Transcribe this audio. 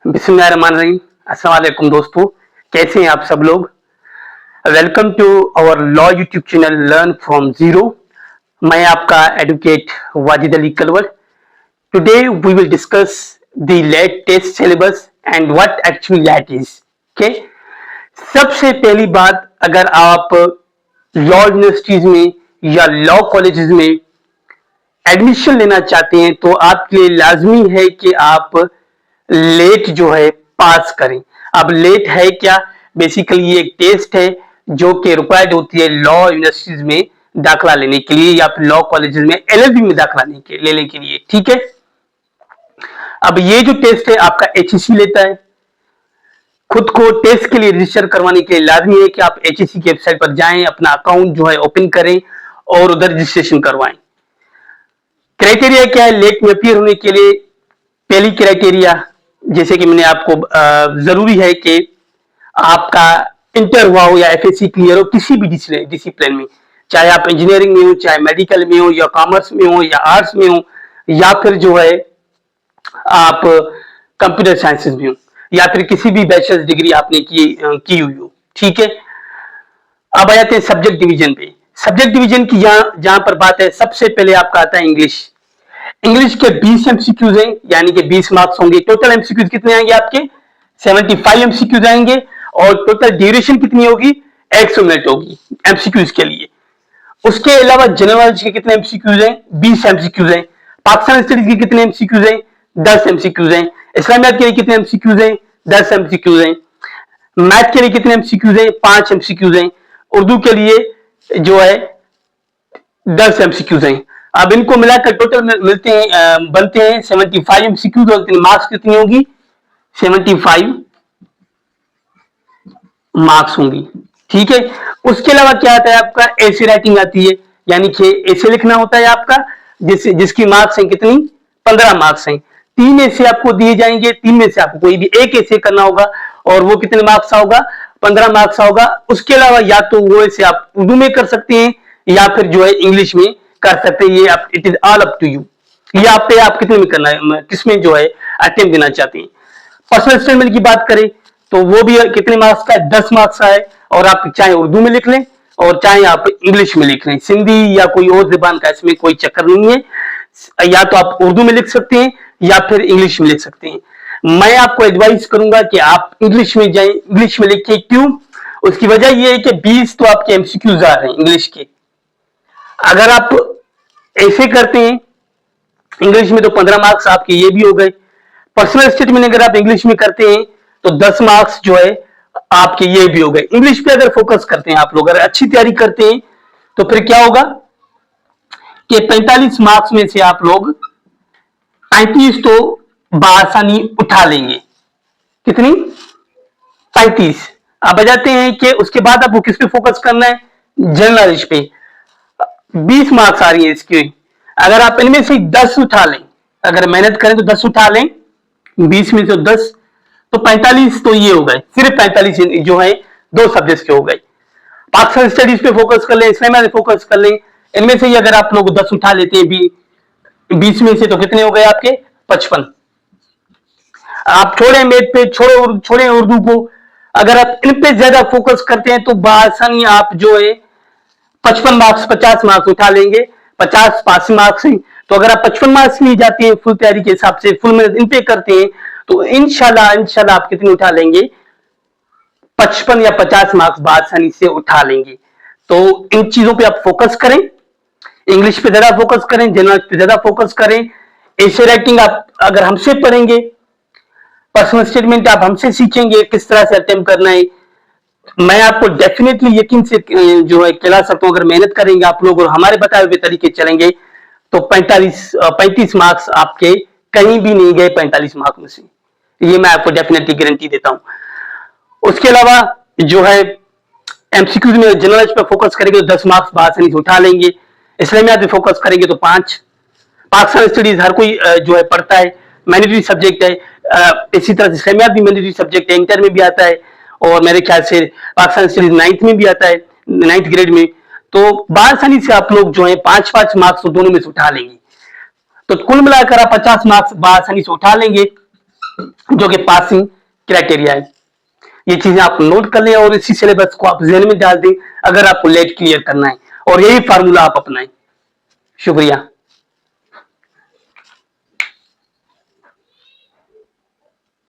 बिस्मिल्लाहिर्रहमानिर्रहीम। अस्सलाम वालेकुम दोस्तों, कैसे हैं आप सब लोग। Welcome to our law YouTube channel learn from zero. मैं आपका advocate Wajid Ali Kalwar. Today we will discuss the LAT test syllabus and what actually LAT is. Okay, सबसे पहली बात, अगर आप लॉ यूनिवर्सिटीज में या लॉ कॉलेजेस में एडमिशन लेना चाहते हैं तो आपके लिए लाजमी है कि आप लेट जो है पास करें। अब लेट है क्या? बेसिकली ये एक टेस्ट है जो कि रिक्वायर्ड होती है लॉ यूनिवर्सिटीज में दाखिला लेने के लिए या फिर लॉ कॉलेजेस में एलएलबी में दाखिला लेने के लिए। ठीक है, अब ये जो टेस्ट है आपका एचईसी लेता है। खुद को टेस्ट के लिए रजिस्टर करवाने के लिए लाजमी है कि आप एचईसी की वेबसाइट पर जाएं, अपना अकाउंट जो है ओपन करें और उधर रजिस्ट्रेशन करवाएं। क्राइटेरिया क्या है लेट में अपीयर होने के लिए? पहली क्राइटेरिया, जैसे कि मैंने आपको जरूरी है कि आपका इंटर हुआ हो या एफएससी क्लियर हो किसी भी डिसिप्लिन में, चाहे आप इंजीनियरिंग में हो, चाहे मेडिकल में हो, या कॉमर्स में हो, या आर्ट्स में हो, या फिर जो है आप कंप्यूटर साइंसेज में हो, या फिर किसी भी बैचलर्स डिग्री आपने की हुई हो। ठीक है, अब आ जाते हैं सब्जेक्ट डिवीजन पे। सब्जेक्ट डिवीजन की जहां पर बात है, सबसे पहले आपका आता है इंग्लिश। इंग्लिश के 20 एमसीक्यूज हैं, यानी कि 20 मार्क्स होंगे। टोटल एमसीक्यूज कितने आएंगे आपके? 75 एमसीक्यूज आएंगे। और टोटल ड्यूरेशन कितनी होगी? 100 मिनट होगी एमसीक्यूज के लिए। उसके अलावा जनरल नॉलेज के कितने एमसीक्यूज हैं? 20 एमसीक्यूज हैं। पाकिस्तान स्टडीज के कितने एमसीक्यूज हैं? 10 एमसीक्यूज हैं। इस्लामियात के लिए कितने एमसीक्यूज हैं? 10 एमसीक्यूज हैं। मैथ के लिए कितने एमसीक्यूज हैं? 5 एमसीक्यूज हैं। उर्दू के लिए जो है 10 एमसीक्यूज हैं। अब इनको मिलाकर टोटल मिलते हैं, बनते हैं 75 एमसीक्यूज। और मार्क्स कितनी होगी? 75 मार्क्स होंगी। ठीक है, उसके अलावा क्या आता है आपका? ऐसे राइटिंग आती है, यानी कि ऐसे लिखना होता है आपका, जिसकी मार्क्स हैं कितनी? 15 मार्क्स हैं। 3 ऐसे आपको दिए जाएंगे, 3 में से आपको कोई भी एक ऐसे करना होगा और वो कितने मार्क्स होगा? 15 मार्क्स होगा। उसके अलावा या तो वो ऐसे आप उर्दू में कर सकते हैं या फिर जो है इंग्लिश में कर सकते हैं। ये आप, it is all up to you. ये आप पे, आप कितने में करना है, किसमें जो है अटेम्प्ट देना चाहते हैं। पर्सनल स्टेटमेंट की बात करें तो वो भी कितने मार्क्स का है? 10 मार्क्स का है। और आप चाहे उर्दू में लिख लें और चाहे आप इंग्लिश में लिख लें, सिंधी या कोई और जुबान का इसमें कोई चक्कर नहीं है। या तो आप उर्दू में लिख सकते हैं या फिर इंग्लिश में लिख सकते हैं। मैं आपको एडवाइस करूंगा कि आप इंग्लिश में जाएं, इंग्लिश में लिखें। क्यों? उसकी वजह यह है कि 20 तो आपके एमसीक्यूज आ रहे हैं इंग्लिश के। अगर आप ऐसे करते हैं इंग्लिश में तो 15 मार्क्स आपके ये भी हो गए। पर्सनल स्टेटमेंट अगर आप इंग्लिश में करते हैं तो 10 मार्क्स जो है आपके ये भी हो गए। इंग्लिश पे अगर फोकस करते हैं आप लोग, अगर अच्छी तैयारी करते हैं तो फिर क्या होगा कि 45 मार्क्स में से आप लोग 35 तो बआसानी उठा लेंगे। कितनी? 35। अब आ जाते हैं कि उसके बाद आपको किस पे फोकस करना है? जनरल नॉलेज पे। 20 मार्क्स आ रही है इसकी। अगर आप इनमें से 10 उठा लें, अगर मेहनत करें तो 10 उठा लें, 20 में से 10 तो 45 तो ये हो गए। सिर्फ 45 जो है 2 सब्जेक्ट्स के हो गए। पाकिस्तान स्टडीज पे फोकस कर लें, इस्लामिया पे फोकस कर लें। इनमें से ही अगर आप लोग 10 उठा लेते हैं 20 में से तो कितने हो गए आपके? 55। आप छोड़े मैथ पे, छोड़े उर्दू को। अगर आप इन पे ज्यादा फोकस करते हैं तो बआसानी आप जो है 55 मार्क्स, 50 मार्क्स उठा लेंगे। 50 पास मार्क्स हैं तो अगर आप 55 मार्क्स लिए जाते हैं फुल तैयारी के हिसाब से, फुल मेहनत इन पे करते हैं तो इंशाल्लाह आप कितने उठा लेंगे? 55 या 50 मार्क्स बआसानी से उठा लेंगे। तो इन चीजों पे आप फोकस करें, इंग्लिश पे ज्यादा फोकस करें, जनरल पे ज्यादा फोकस करें। ऐसे राइटिंग आप अगर हमसे पढ़ेंगे, पर्सनल स्टेटमेंट आप हमसे सीखेंगे किस तरह से अटेम्प्ट करना है, मैं आपको डेफिनेटली यकीन से जो है खिला सकता हूं, अगर मेहनत करेंगे आप लोग और हमारे बताए हुए तरीके चलेंगे तो 35 मार्क्स आपके कहीं भी नहीं गए 45 मार्क्स में से। ये मैं आपको डेफिनेटली गारंटी देता हूं। उसके अलावा जो है एमसीक्यूज में जनरल पे फोकस करेंगे तो 10 मार्क्स बआसानी से उठा लेंगे। इस्लामियात पे फोकस करेंगे तो 5। पाकिस्तान स्टडीज हर कोई जो है पढ़ता है, मैंडेटरी सब्जेक्ट है। इसी तरह से इस्लामियात भी मैंडेटरी सब्जेक्ट है, इंटर में भी आता है और मेरे ख्याल से पाकिस्तान स्टडीज 9th में भी आता है, 9th ग्रेड में। तो बआसानी से आप लोग जो है 5-5 मार्क्स तो दोनों में से उठा लेंगे। तो कुल मिलाकर आप 50 मार्क्स बआसानी से उठा लेंगे। जो कि पासिंग क्राइटेरिया है। ये चीजें आप नोट कर लें और इसी सिलेबस को आप जहन में डाल दें अगर आपको लेट क्लियर करना है, और यही फार्मूला आप अपनाएं। शुक्रिया।